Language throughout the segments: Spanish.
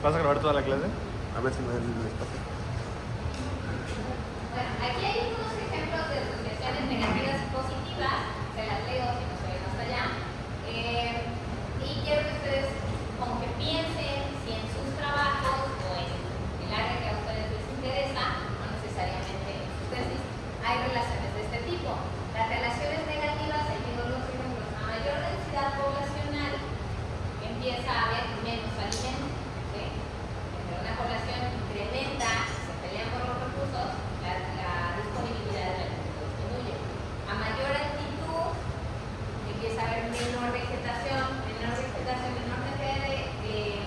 ¿Vas a grabar toda la clase? A ver si me dan el espacio. Bueno, aquí hay unos ejemplos de asociaciones negativas y positivas. Se las leo si no se ven hasta allá. Y quiero que ustedes como que piensen si en sus trabajos o en el área que a ustedes les interesa, no necesariamente en sus tesis, hay relaciones de este tipo. Las relaciones negativas, ahí digo los ejemplos, a mayor densidad poblacional empieza a haber menos alimento. ¿Sí? Entre una población incrementa, se pelean por los recursos, la disponibilidad de alimento disminuye. A mayor altitud empieza a haber menor vegetación, menor cantidad de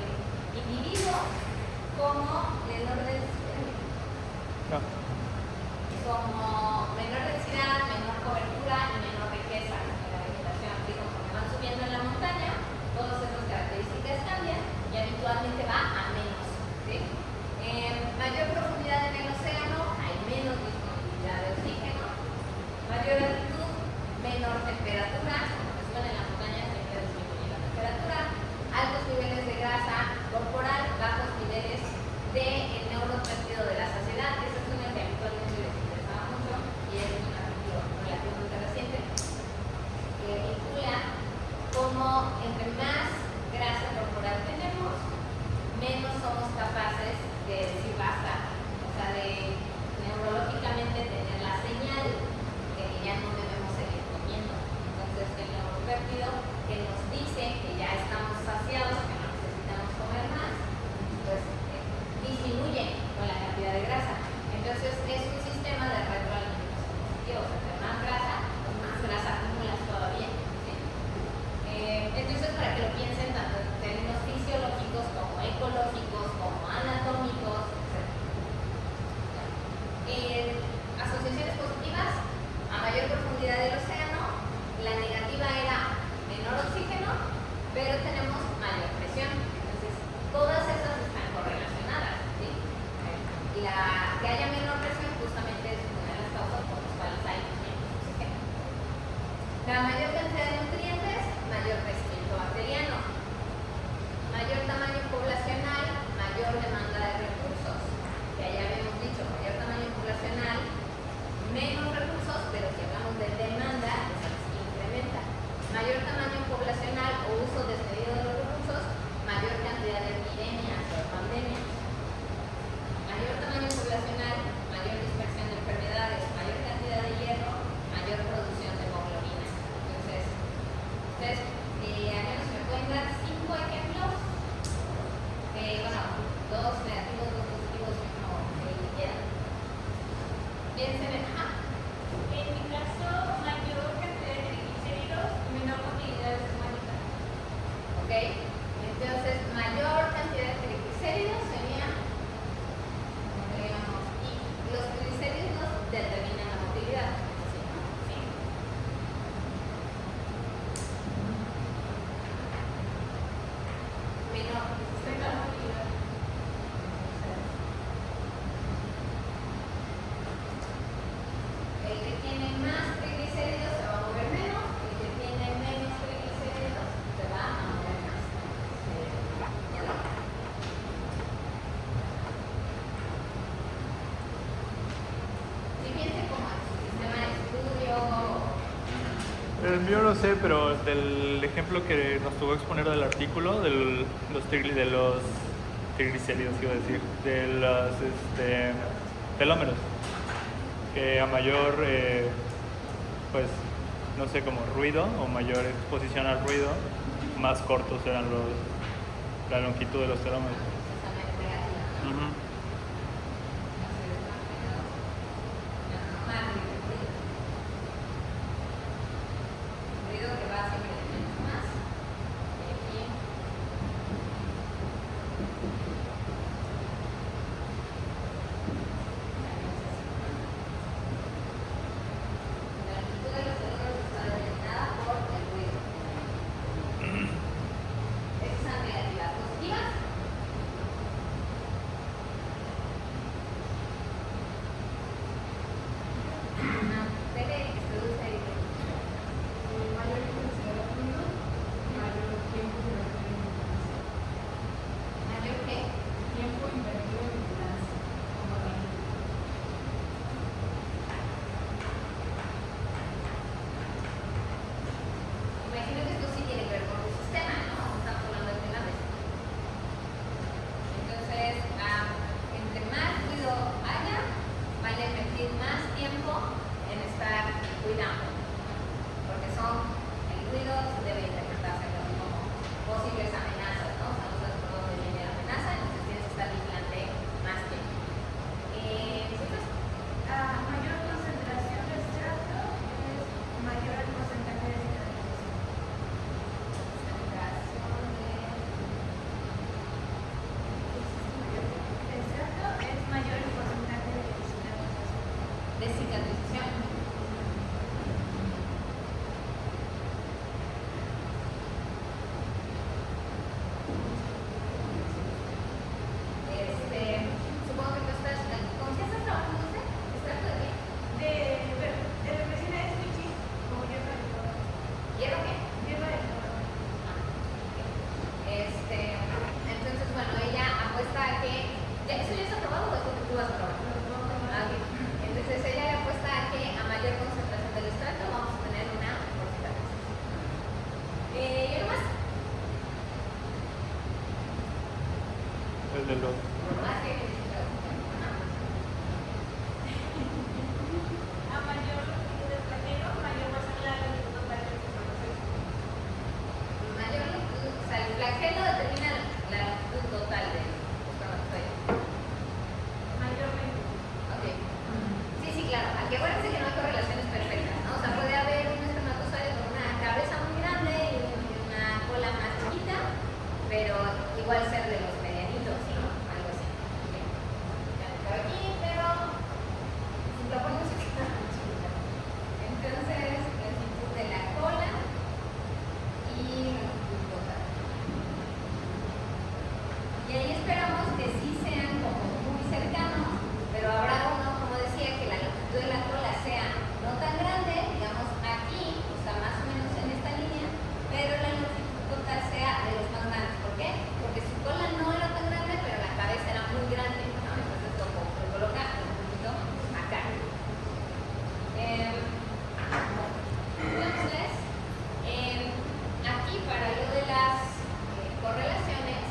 individuos, como menor densidad. No. Como menor densidad, menor cobertura y menor riqueza en la vegetación. Y conforme van subiendo en la montaña, todas esas características cambian y habitualmente va a menos. ¿Sí? Mayor profundidad en el océano, hay menos disponibilidad de oxígeno. Mayor altitud, menor temperatura. Como suben en la montaña, siempre disminuye la temperatura. Altos niveles de grasa corporal, bajos niveles del neurotransmitido de la saciedad. Ese es un ejemplo que les interesaba mucho y es un artículo relativamente reciente que vincula cómo entre más grasa corporal tenemos, menos somos capaces de decir basta, o sea, de neurológicamente tener la señal de que ya no debemos seguir comiendo. Entonces, el neuropéptido que nos dice que ya estamos saciados, que no necesitamos comer más, pues disminuye con la cantidad de grasa. Entonces, es un sistema de retroalimentación positivo. O sea, entre más grasa acumulas todavía. ¿Sí? Entonces, para que lo piensen tanto en términos fisiológicos como ecológicos, como anatómicos, etc. Asociaciones positivas, a mayor profundidad del océano, la negativa era menor oxígeno, pero tenemos mayor presión. Entonces, todas esas están correlacionadas. ¿Sí? Que haya menor presión justamente es una de las causas por las cuales hay menos oxígeno. La mayor cantidad de nutrientes, mayor crecimiento bacteriano. Mayor tamaño poblacional, mayor demanda de recursos. Que ya habíamos dicho, mayor tamaño poblacional, menos recursos, pero si hablamos de demanda, pues incrementa. Mayor tamaño poblacional o uso desmedido de los recursos, mayor cantidad de epidemias o pandemias. Mayor tamaño poblacional, mayor dispersión de enfermedades, mayor cantidad de hierro, mayor producción de hemoglobina. Entonces, ustedes, al menos me pueden dar 5 ejemplos. Bueno, 2 negativos, 2 positivos y 1 que quieran. Piensen en, En mi caso, mayor cantidad de triglicéridos y menor motilidad esquemática. ¿ok? Entonces, mayor cantidad de triglicéridos sería, digamos, y los triglicéridos determinan la motilidad. ¿Sí? ¿Sí? Menor Motilidad. el que tiene más triglicéridos se va a mover menos, el que tiene menos triglicéridos se va a mover más. Si piensen como en su sistema de estudio, El mío no sé, pero del ejemplo que nos tuvo que exponer del artículo, de los triglicéridos, iba a decir, de los telómeros, que a mayor, pues, no sé, como ruido o mayor exposición al ruido, más cortos eran la longitud de los telómeros. precisamente negativa. Ujú. Más ruido. Ruido que va siempre de menos a más. Y aquí. La longitud de los telómeros está determinada por el ruido. Esas son negativas. Positivas. El de los... Más que A mayor longitud del flagelo, mayor va a ser la longitud total del espermatozoide. mayor longitud, o sea, el flagelo determina la longitud total del espermatozoide. Mayor longitud. Ok. Sí, sí, claro. Aquí acuérdense que no hay correlaciones perfectas, ¿no? O sea, puede haber un espermatozoide con una cabeza muy grande y una cola más chiquita, pero igual ser de los medianitos, ¿no? Algo así. Ok. Ya me quedo aquí, pero si lo ponemos aquí, entonces, longitud de la cola y longitud total. Y ahí esperamos que sí sean como muy cercanos, pero habrá uno, como decía, que la longitud de la cola sea no tan grande, digamos aquí, o sea, más o menos en esta línea, pero la longitud total sea de los más grandes. ¿Por qué? Porque su cola no era tan grande, pero la cabeza era muy grande, ¿no? Entonces lo coloca un poquito acá. Entonces, aquí para lo de las correlaciones,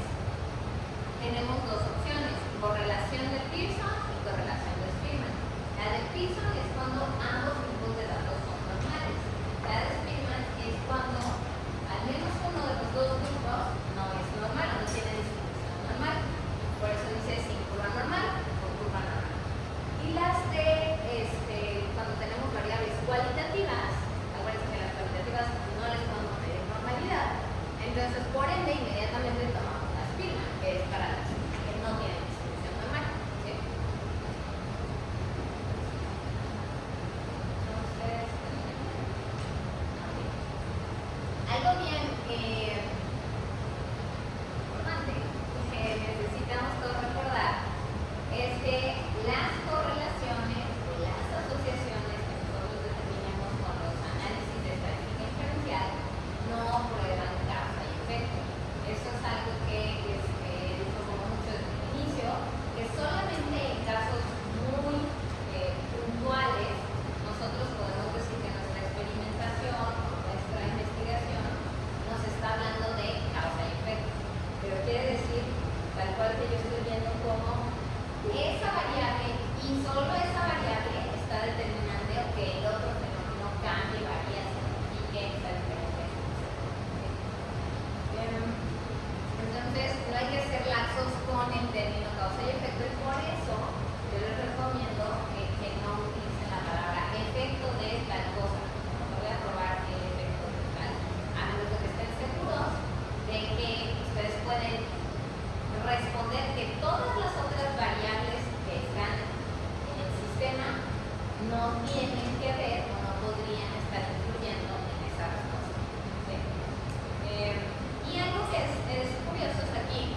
tenemos dos opciones: correlación de Pearson y correlación de Spearman. La de Pearson es cuando ambos grupos de datos son normales. La de Spearman es cuando al menos uno de los dos grupos no es normal o no tiene distribución normal. Por eso dice sin curva normal o curva normal. Y las de cuando tenemos variables cualitativas, acuérdense que las cualitativas no les podemos medir normalidad, entonces por ende inmediatamente tomamos la Spearman, que es para las que no tienen distribución normal. ¿Sí? Entonces, algo bien importante que necesitamos todos recordar es que las correlaciones o las asociaciones que nosotros determinamos con los análisis de estadística inferencial no prueban causa y efecto. Eso es algo que dijo como mucho desde el inicio, que solamente en casos muy puntuales nosotros podemos decir que nuestra experimentación, nuestra investigación nos está hablando de causa y efecto. Pero quiere decir, tal cual que yo estoy viendo como esa variable y solo esa variable está determinando que el otro fenómeno cambie, varía, se modifique, está diferente. Entonces, no hay que ser laxos con el término causa y efecto, y por eso yo les recomiendo que no utilicen la palabra efecto de tal cosa. No voy a probar el efecto de tal, a menos de que estén seguros de que ustedes pueden responder que todas las otras variables que están en el sistema no tienen que ver o no podrían estar influyendo en esa respuesta. ¿Sí? Y algo que es curioso es aquí,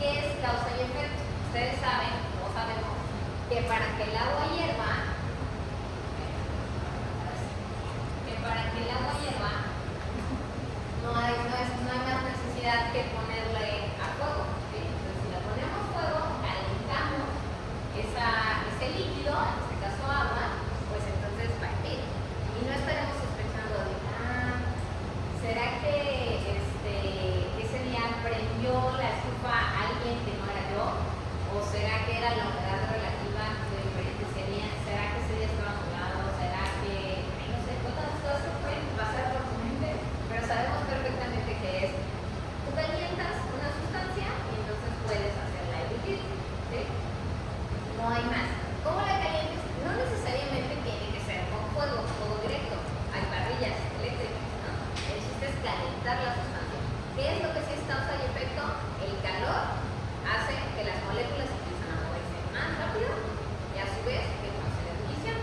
¿qué es causa y efecto? Ustedes saben, o sabemos, que para que el agua hierva, no hay más necesidad que ponerle a fuego. ¿Sí? Entonces, si le ponemos fuego, calentamos ese líquido, en este caso agua, pues entonces va a hervir. Y no estaremos sospechando de, ¿será que ese día prendió la estufa alguien que no era yo? ¿O será que era la humedad relativa de diferentes días? ¿Será que ese día estaba nublado? ¿Será que, no sé, cuántas cosas pueden pasar por tu mente? Pero sabemos perfectamente que es, tú calientas una sustancia y entonces puedes hacerla hervir. ¿Sí? No hay más. ¿Cómo la calientes? No necesariamente tiene que ser con fuego directo. Hay parrillas eléctricas, ¿no? El chiste es calentar la sustancia. ¿Qué es lo que sí es causa y efecto? El calor hace que las moléculas empiezan a moverse más rápido y a su vez que no se deslicen.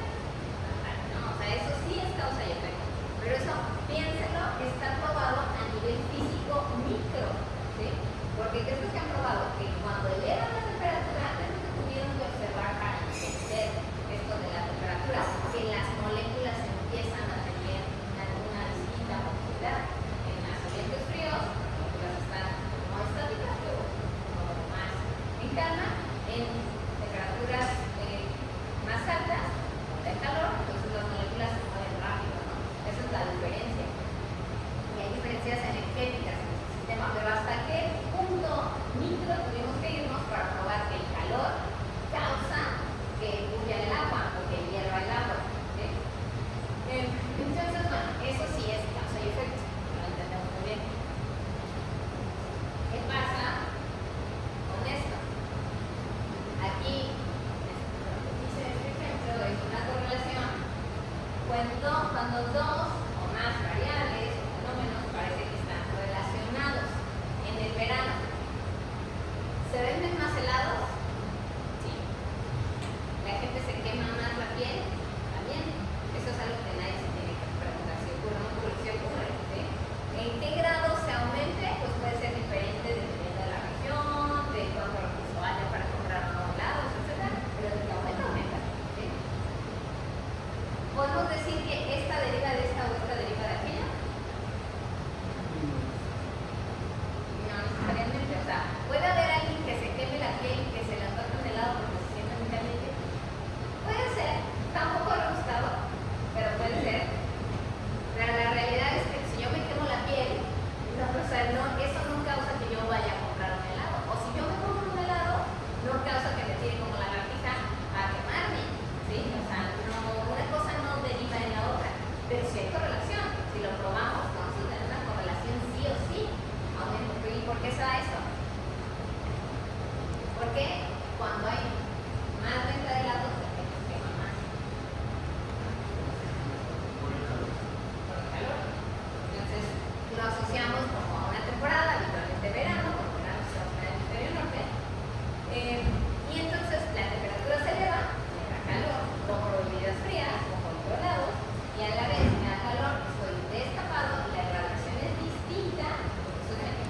¿No? O sea, eso sí es causa y efecto. Pero eso, piénsenlo, está probado a nivel físico micro. ¿Sí? Porque ¿qué es lo que han probado? Que cuando elevan la temperatura, es lo que tuvieron que observar para entender esto de la temperatura, que las moléculas empiezan a tener alguna distinta movilidad. En ambientes fríos, las moléculas están no estáticas, pero como más en calma. En temperaturas más altas, donde hay calor, entonces las moléculas se mueven rápido, ¿no? Esa es la diferencia. Y hay diferencias energéticas en el sistema, pero ¿hasta qué punto micro tuvimos que irnos para Estos dos o más variables o fenómenos parece que están relacionados. En el verano, ¿se venden más helados? Sí. ¿La gente se quema más la piel? También. Eso es algo que nadie se tiene que preguntar si ocurre o no ocurre, si ocurre, ¿sí? ¿En qué grado se aumente? Pues puede ser diferente dependiendo de la región, de cuánto recurso haya para comprar nuevos helados, etc. Pero de que aumenta, aumenta, ¿sí? ¿Podemos decir que esta deriva de esta o esta deriva de aquella? No necesariamente. O sea, ¿puede haber alguien que se queme la piel y que se le antoje un helado porque se siente muy caliente? Puede ser. Está un poco rebuscado, pero puede ser. Pero la realidad es que si yo me quemo la piel, no, o sea, no, eso no causa que yo vaya a comprar un helado. O si yo me compro un helado, no causa que me tire como la lagartija a quemarme, ¿sí? O sea, no, una cosa no deriva en la otra, pero sí hay correlación. Si lo probamos, vamos a tener una correlación sí o sí. ¿Y por qué se da eso? Porque cuando hay más venta de helados, la gente se quema más. Por el calor. Entonces, lo asociamos como a una temporada, habitualmente verano, porque verano se da en el hemisferio norte. Y entonces la temperatura se eleva, me da calor, compro bebidas frías, compro helados, y a la vez me da calor, estoy destapado y la radiación es distinta, porque soy de aquí.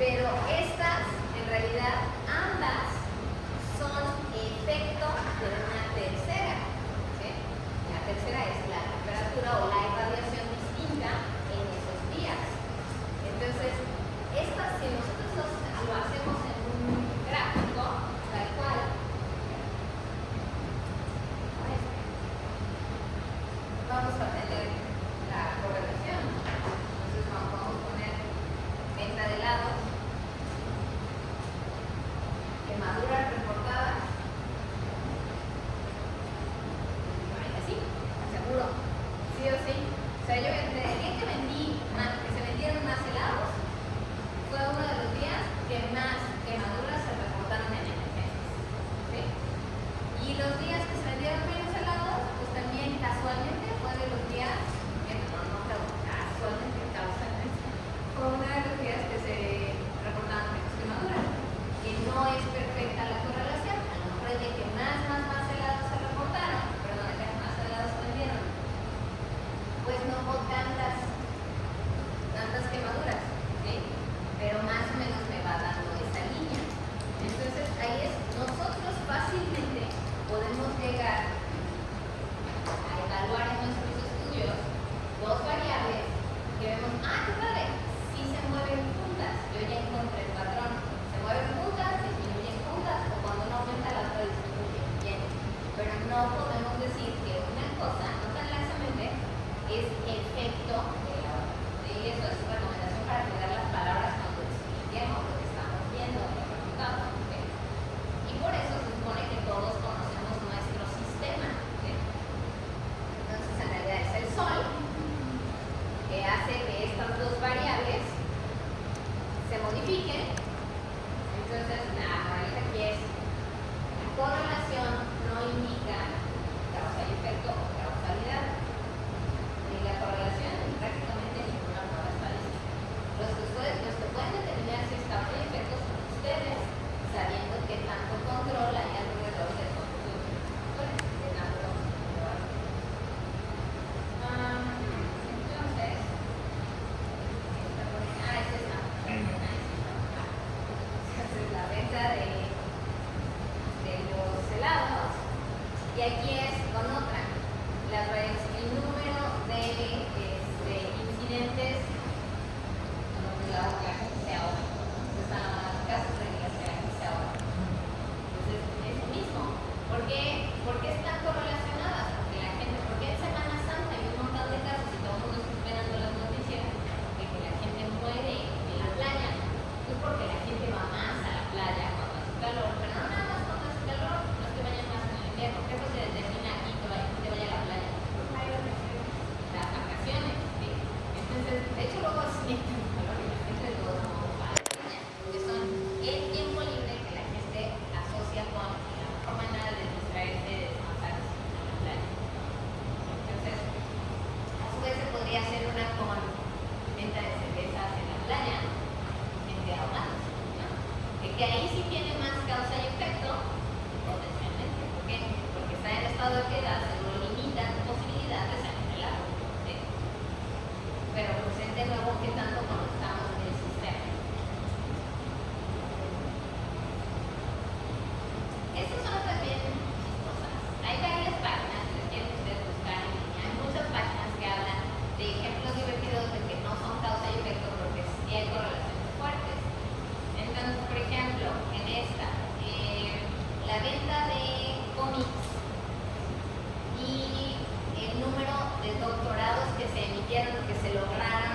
Pero estas, en realidad, ambas son efecto de una tercera, ¿sí? La tercera es la temperatura o la irradiación distinta en esos días. Entonces, estas, si nosotros lo hacemos en un gráfico, tal cual, vamos a tener la correlación. Entonces, vamos a poner venta de helados, quemaduras reportadas, así, seguro, sí o sí. O sea, yo el día que se vendieron más helados, fue uno de los días que más quemaduras se reportaron en emergencias, ¿sí? Y los días que se vendieron menos helados, pues también casualmente fue de los días, causalmente, fue uno de los días que se reportaron menos quemaduras. Que no es perfecta la correlación, a lo mejor el día que más helados se reportaron, perdón, el día que más helados se vendieron, pues no hubo tantas quemaduras, ¿sí? Pero más o menos me va dando esa línea. Entonces ahí es, nosotros fácilmente podemos llegar a evaluar en nuestros estudios dos variables que vemos, qué padre, sí se mueven juntas, yo ya encontré el patrón, se mueven juntas, disminuyen juntas, o cuando no aumenta la otra disminuye, bien, pero no podemos decir que una cosa, no tan laxamente, es efecto de la otra. Y eso es recomendación para cuidar las palabras cuando expliquemos lo que estamos viendo, los resultados, ¿sí? Y por eso se supone que todos conocemos nuestro sistema, ¿sí? Entonces en realidad es el Sol que hace que estas dos variables se modifiquen. Entonces la moraleja aquí es: la correlación no indica causa y efecto o causalidad, ni la correlación ni prácticamente ninguna prueba estadística. Los que pueden determinar si es causa y efecto son ustedes, sabiendo que tanto control hay alrededor de todos los factores, de tanto control. Entonces, es esta. Entonces, la venta de los helados, y aquí es con otra, el número de incidentes donde la gente se ahoga. Entonces, están las casas de la gente se ahoga. Entonces, es lo mismo. ¿Por qué están correlacionadas? Porque en Semana Santa hay un montón de casos y todo el mundo está esperando las noticias de que la gente muere en la playa. Es porque la gente va más a la playa cuando hace calor, pero no nada más cuando hace calor, no es que vayan más en el invierno. ¿Qué se determina aquí que la gente vaya a la playa? Las vacaciones, ¿sí? Entonces, de hecho, luego sienten calor y la gente luego no va a la playa, que son el tiempo libre que la gente asocia con la mejor manera de distraerse ahí sí tiene más causa y efecto, potencialmente. ¿Por qué? Porque está en estado de ebriedad, se lo limitan posibilidad de salir del agua. ¿Sí? Pero pues es de nuevo que tanto conectamos en el sistema. Estas son otras bien chistosas. Hay varias páginas, si les quieren ustedes buscar en línea, hay muchas páginas que hablan de ejemplos divertidos de que no son causa y efecto porque sí hay correlaciones fuertes. Entonces, por ejemplo, en esta, la venta de cómics y el número de doctorados que se emitieron o que se lograron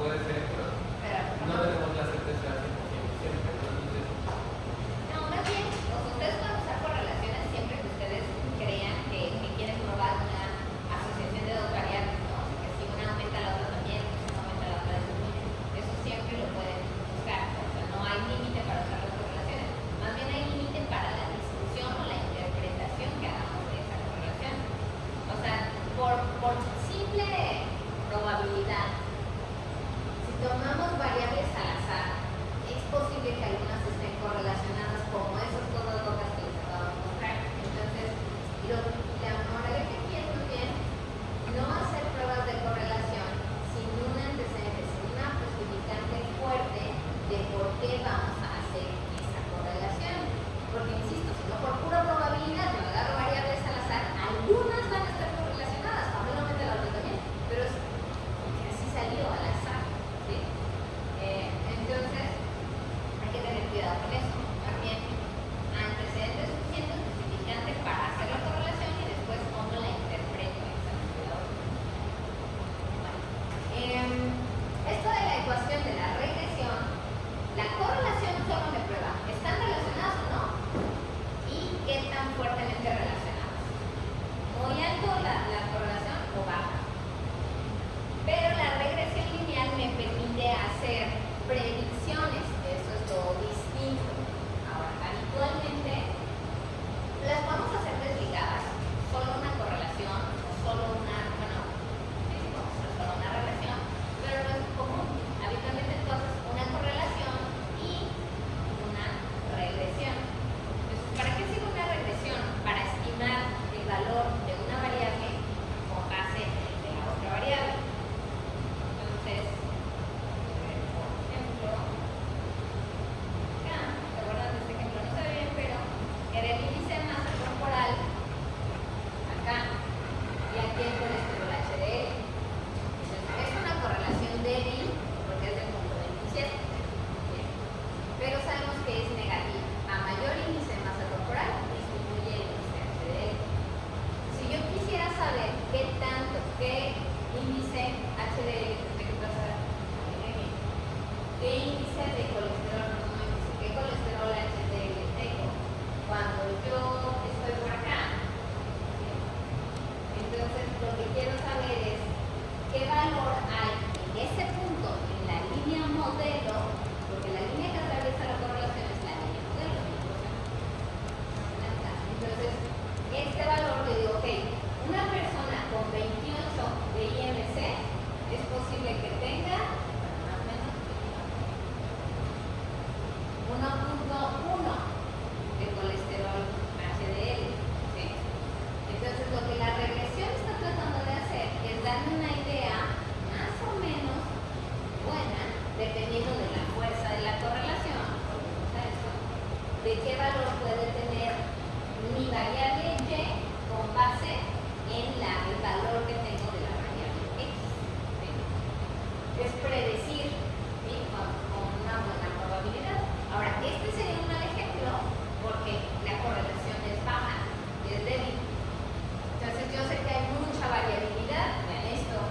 puede ser, pero no tenemos la certeza al 100% siempre. Entonces, No, más bien, o sea, ustedes pueden usar correlaciones siempre que ustedes crean que quieren probar una asociación de dos variables, ¿no? O sea, que si una aumenta la otra también, si una aumenta la otra disminuye. Eso siempre lo pueden buscar. O sea, no hay límite para usar las correlaciones. Más bien hay límite para la discusión o la interpretación que hagamos de esa correlación. O sea, por simple probabilidad, si tomamos variables al azar, es posible que algunas estén correlacionadas como esas cosas locas que les acabo de mostrar. Entonces, la moraleja aquí es muy bien no hacer pruebas de correlación sin un antecedente, sin una justificante fuerte de por qué vamos a hacer esa correlación. Porque, insisto, si no por pura probabilidad, yo agarro variables al azar, algunas van a estar correlacionadas, probablemente la otra también, pero así salió al azar. ¿Sí? Entonces, hay que tener cuidado con eso. También, antecedentes suficientes, justificantes para hacer la correlación y después cómo la interpreto. Bueno, esto de la ecuación de la regresión, la correlación solo me prueba, ¿están relacionadas o no? Y qué tan fuertemente relacionadas. Muy alto la correlación o baja. Pero la regresión lineal me permite hacer predicciones, eso es lo distinto. Ahora, habitualmente las vamos a hacer desligadas, solo una correlación, solo una, bueno, sí, vamos a hacer solo una regresión, pero no es común. Habitualmente entonces una correlación y una regresión. Entonces, ¿para qué sirve una regresión? Para estimar el valor de una variable con base en el de la otra variable. Entonces, por ejemplo, acá, ¿se acuerdan de este ejemplo? No se ve bien, pero era el índice de masa corporal acá y aquí el colesterol HDL. Entonces, es una correlación débil porque es del punto 27. Bien. Pero sabemos que es negativa. A mayor índice de masa corporal, disminuye el índice de HDL. Si yo quisiera saber qué tanto, qué índice HDL tendré que pasar, qué índice de colesterol, no índice, qué colesterol HDL tengo cuando yo estoy por acá. Entonces, lo que quiero saber es qué valor hay en ese punto, en la línea modelo, porque la línea que atraviesa la correlación es la línea modelo. Entonces, este valor le digo, ok, una persona con 28 de IMC es posible que tenga más o menos 1.1 de colesterol HDL. ¿Sí? Entonces, lo que la regresión está tratando de hacer es darme una idea más o menos buena, dependiendo de la fuerza de la correlación, de qué valor puede tener mi variable Y con base en el valor que tengo de la variable X. ¿Sí? Es predecir, ¿sí? con una buena probabilidad. Ahora, este sería un mal ejemplo porque la correlación es baja, es débil. Entonces yo sé que hay mucha variabilidad, vean esto, ¿no?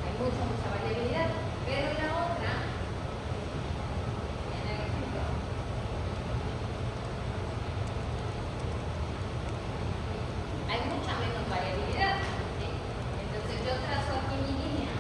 Hay mucha variabilidad, pero la otra, vean el ejemplo, hay mucha menos variabilidad. ¿Sí? Entonces yo trazo aquí mi línea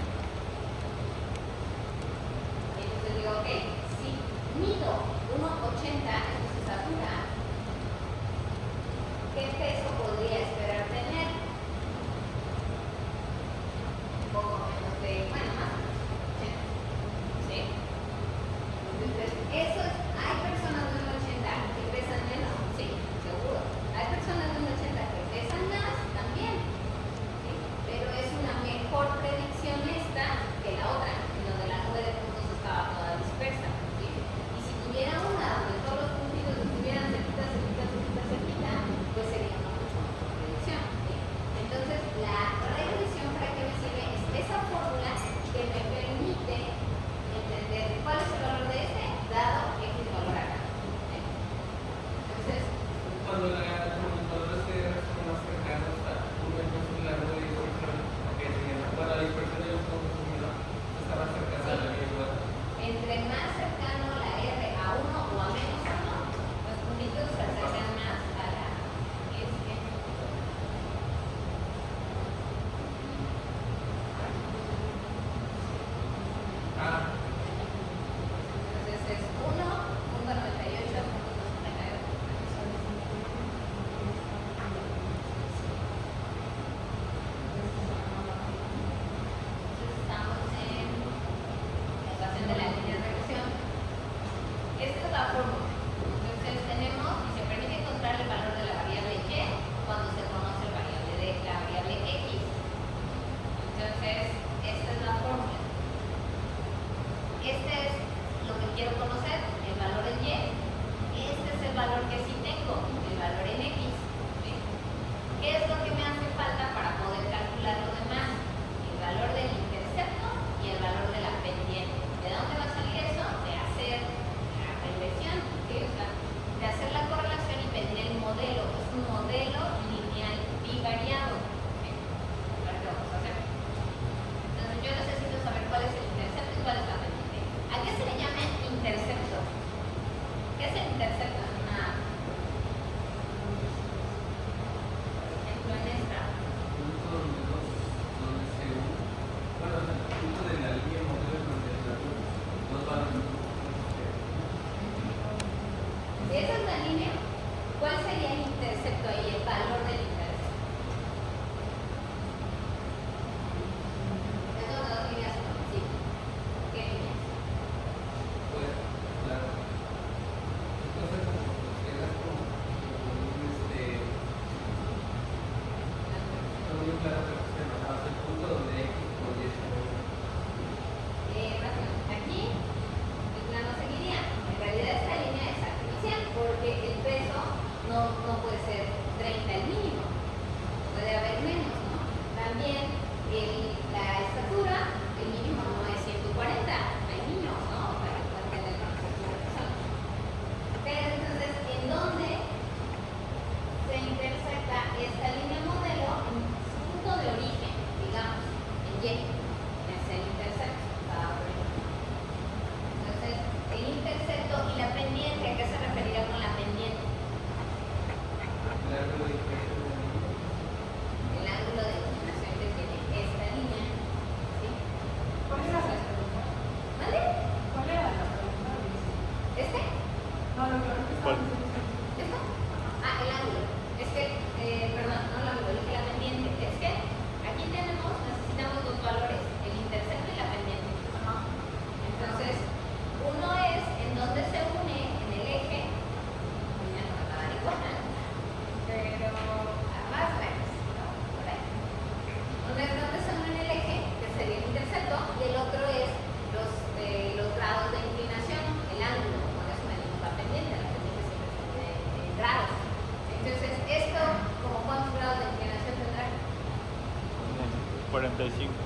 35.